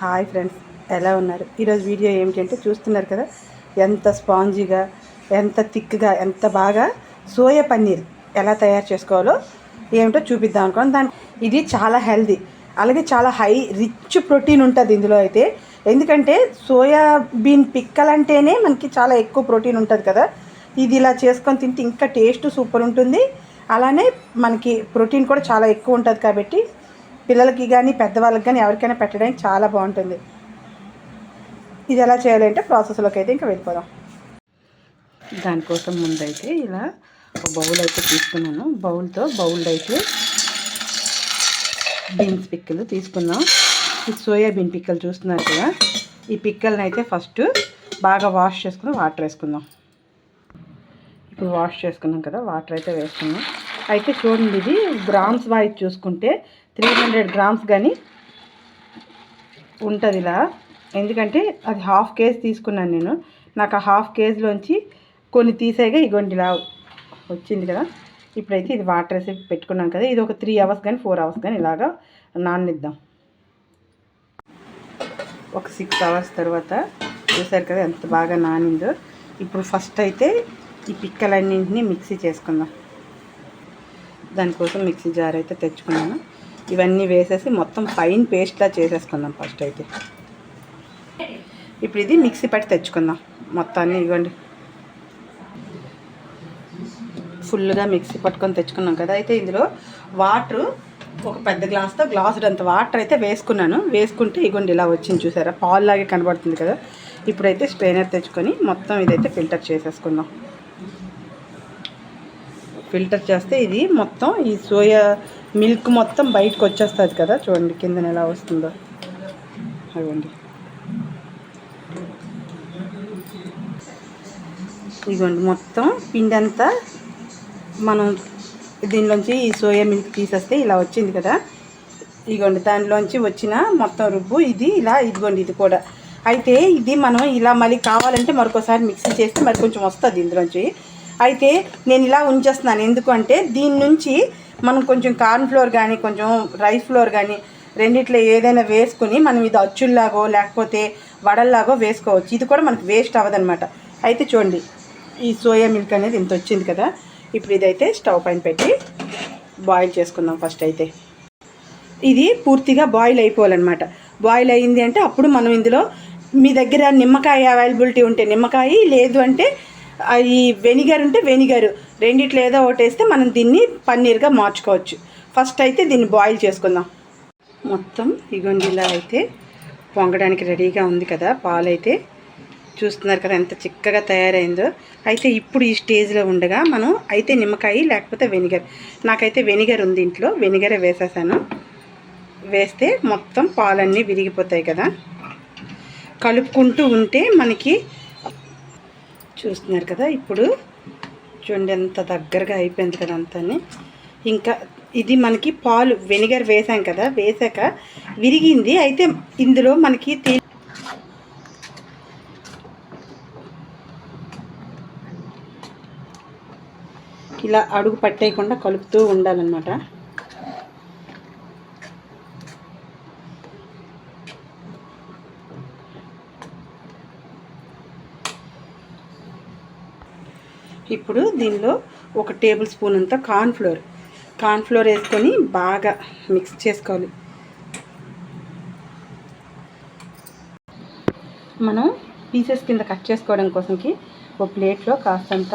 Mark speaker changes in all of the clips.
Speaker 1: Hi friends, ఎలా ఉన్నారు? ఈరోజు వీడియో ఏమిటంటే చూస్తున్నారు కదా, ఎంత స్పాంజీగా, ఎంత థిక్గా, ఎంత బాగా సోయా పన్నీర్ ఎలా తయారు చేసుకోవాలో ఏమిటో చూపిద్దాం అనుకోండి. ఇది చాలా హెల్దీ, అలాగే చాలా రిచ్ ప్రోటీన్ ఉంటుంది ఇందులో అయితే. ఎందుకంటే సోయాబీన్ పిక్కలంటేనే మనకి చాలా ఎక్కువ ప్రోటీన్ ఉంటుంది కదా. ఇది ఇలా చేసుకొని తింటే ఇంకా టేస్ట్ సూపర్ ఉంటుంది. అలానే మనకి ప్రోటీన్ కూడా చాలా ఎక్కువ ఉంటుంది కాబట్టి పిల్లలకి కానీ పెద్దవాళ్ళకి కానీ ఎవరికైనా పెట్టడానికి చాలా బాగుంటుంది. ఇది ఎలా చేయాలంటే ప్రాసెస్లోకి అయితే ఇంకా వెళ్ళిపోదాం. దానికోసం ముందైతే ఇలా ఒక బౌల్ అయితే తీసుకున్నాను. బౌల్ అయితే బీన్స్ పిక్కలు తీసుకున్నాం. ఈ సోయాబీన్ పిక్కలు చూస్తున్నారు కదా, ఈ పిక్కల్ని అయితే ఫస్ట్ బాగా వాష్ చేసుకుని వాటర్ వేసుకుందాం. ఇప్పుడు వాష్ చేసుకున్నాం కదా, వాటర్ అయితే వేసుకున్నాం. అయితే చూడండి, ఇది గ్రామ్స్ వైజ్ చూసుకుంటే 300 గ్రామ్స్ కానీ ఉంటుంది ఇలా. ఎందుకంటే అది ½ కేజీ తీసుకున్నాను నేను. నాకు ఆ ½ కేజీలోంచి కొన్ని తీసేగా ఇగోండి ఇలా వచ్చింది కదా. ఇప్పుడైతే ఇది వాటర్ వేసి పెట్టుకున్నాం కదా, ఇది ఒక 3 అవర్స్ కానీ 4 అవర్స్ కానీ ఇలాగా నాననిద్దాం. ఒక 6 అవర్స్ తర్వాత చూసారు కదా ఎంత బాగా నానిందో. ఇప్పుడు ఫస్ట్ అయితే ఈ పిక్కలన్నింటినీ మిక్సీ చేసుకుందాం. దానికోసం మిక్సీ జార్ అయితే తెచ్చుకున్నాను. ఇవన్నీ వేసేసి మొత్తం ఫైన్ పేస్ట్లా చేసేసుకుందాం ఫస్ట్ అయితే. ఇప్పుడు ఇది మిక్సీ పట్టి తెచ్చుకుందాం మొత్తాన్ని. ఇవ్వండి, ఫుల్గా మిక్సీ పట్టుకొని తెచ్చుకున్నాం కదా. అయితే ఇందులో వాటర్ ఒక పెద్ద గ్లాసుడంత వాటర్ అయితే వేసుకున్నాను. వేసుకుంటే ఇగోండి ఇలా వచ్చింది చూసారా, పాల్లాగే కనబడుతుంది కదా. ఇప్పుడైతే స్ట్రైనర్ తెచ్చుకొని మొత్తం ఇదైతే ఫిల్టర్ చేసేసుకుందాం. ఫిల్టర్ చేస్తే ఇది మొత్తం ఈ సోయా మిల్క్ మొత్తం బయటకు వచ్చేస్తుంది కదా. చూడండి కిందన ఎలా వస్తుందో. అవ్వండి, ఇదిగోండి మొత్తం పిండి అంతా మనం దీనిలోంచి ఈ సోయా మిల్క్ తీసేస్తే ఇలా వచ్చింది కదా. ఇదిగోండి దానిలోంచి వచ్చిన మొత్తం రుబ్బు ఇది ఇలా. ఇదిగోండి ఇది కూడా. అయితే ఇది మనం ఇలా మళ్ళీ కావాలంటే మరొకసారి మిక్సీ చేస్తే మరి కొంచెం వస్తుంది ఇందులోంచి. అయితే నేను ఇలా ఉంచేస్తున్నాను. ఎందుకంటే దీని నుంచి మనం కొంచెం కార్న్ ఫ్లోర్ కానీ కొంచెం రైస్ ఫ్లోర్ కానీ రెండిట్లో ఏదైనా వేసుకుని మనం ఇది అచ్చుల్లాగో లేకపోతే వడల్లాగో వేసుకోవచ్చు. ఇది కూడా మనకు వేస్ట్ అవ్వదన్నమాట. అయితే చూడండి, ఈ సోయా మిల్క్ అనేది ఇంత వచ్చింది కదా. ఇప్పుడు ఇదైతే స్టవ్ పైన పెట్టి బాయిల్ చేసుకుందాం ఫస్ట్ అయితే. ఇది పూర్తిగా బాయిల్ అయిపోవాలన్నమాట. బాయిల్ అయ్యింది అంటే అప్పుడు మనం ఇందులో మీ దగ్గర నిమ్మకాయ అవైలబిలిటీ ఉంటే నిమ్మకాయ, లేదు అంటే ఈ వెనిగర్ ఉంటే వెనిగర్, రెండిట్లో ఏదో ఒకటి వేస్తే మనం దీన్ని పన్నీర్గా మార్చుకోవచ్చు. ఫస్ట్ అయితే దీన్ని బాయిల్ చేసుకుందాం. మొత్తం ఇగోండి ఇలా అయితే పొంగడానికి రెడీగా ఉంది కదా. పాలు అయితే చూస్తున్నారు కదా ఎంత చిక్కగా తయారైందో. అయితే ఇప్పుడు ఈ స్టేజ్లో ఉండగా మనం అయితే నిమ్మకాయ లేకపోతే వెనిగర్, నాకైతే వెనిగర్ ఉంది ఇంట్లో, వెనిగరే వేసేసాను. వేస్తే మొత్తం పాలన్నీ విరిగిపోతాయి కదా. కలుపుకుంటూ ఉంటే మనకి చూస్తున్నారు కదా. ఇప్పుడు చూడండి ఎంత దగ్గరగా అయిపోయింది కదా అంతా. ఇంకా ఇది మనకి పాలు వెనిగర్ వేసాం కదా, వేసాక విరిగింది. అయితే ఇందులో మనకి ఇలా అడుగు పట్టేయకుండా కలుపుతూ ఉండాలన్నమాట. ఇప్పుడు దీనిలో ఒక టేబుల్ స్పూన్ అంతా కార్న్ ఫ్లోర్ వేసుకొని బాగా మిక్స్ చేసుకోవాలి. మనం పీసెస్ కింద కట్ చేసుకోవడం కోసంకి ఒక ప్లేట్లో కాస్తంత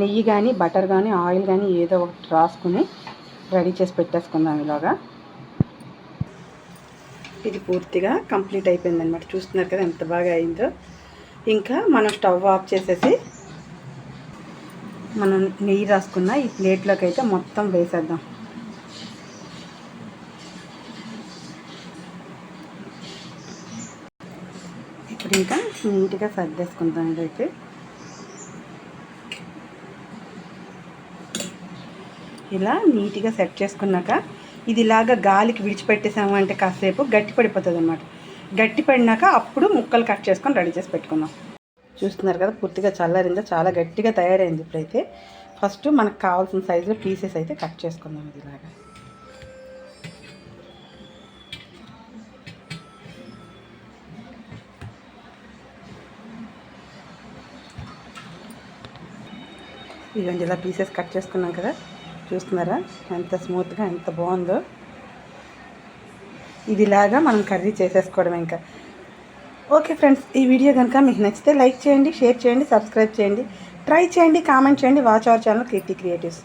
Speaker 1: నెయ్యి కానీ బటర్ కానీ ఆయిల్ కానీ ఏదో ఒకటి రాసుకుని రెడీ చేసి పెట్టేసుకుందాం ఇలాగా. ఇది పూర్తిగా కంప్లీట్ అయిపోయింది అనమాట. చూస్తున్నారు కదా ఎంత బాగా అయిందో. ఇంకా మనం స్టవ్ ఆఫ్ చేసేసి మనం నెయ్యి రాసుకున్న ఈ ప్లేట్లోకి అయితే మొత్తం వేసేద్దాం. ఇప్పుడు ఇంకా నీట్గా సర్దేసుకుందాం. ఇదైతే ఇలా నీట్గా సెట్ చేసుకున్నాక ఇది ఇలాగా గాలికి విడిచిపెట్టేసాము అంటే కాసేపు గట్టి పడిపోతుంది అన్నమాట. గట్టి పడినాక అప్పుడు ముక్కలు కట్ చేసుకొని రెడీ చేసి పెట్టుకుందాం. చూస్తున్నారు కదా పూర్తిగా చల్లారిందో, చాలా గట్టిగా తయారైంది. ఇప్పుడైతే ఫస్ట్ మనకు కావాల్సిన సైజులో పీసెస్ అయితే కట్ చేసుకుందాం. ఇది ఇలాగా ఇదిగోండి ఇలా పీసెస్ కట్ చేసుకున్నాం కదా, చూస్తున్నారా ఎంత స్మూత్గా ఎంత బాగుందో. ఇదిలాగా మనం కర్రీ చేసేసుకోవడం ఇంకా. ఓకే ఫ్రెండ్స్, ఈ వీడియో కనుక మీకు నచ్చితే లైక్ చేయండి, షేర్ చేయండి, సబ్స్క్రైబ్ చేయండి, ట్రై చేయండి, కామెంట్ చేయండి. Watch our channel Keerthi creatives.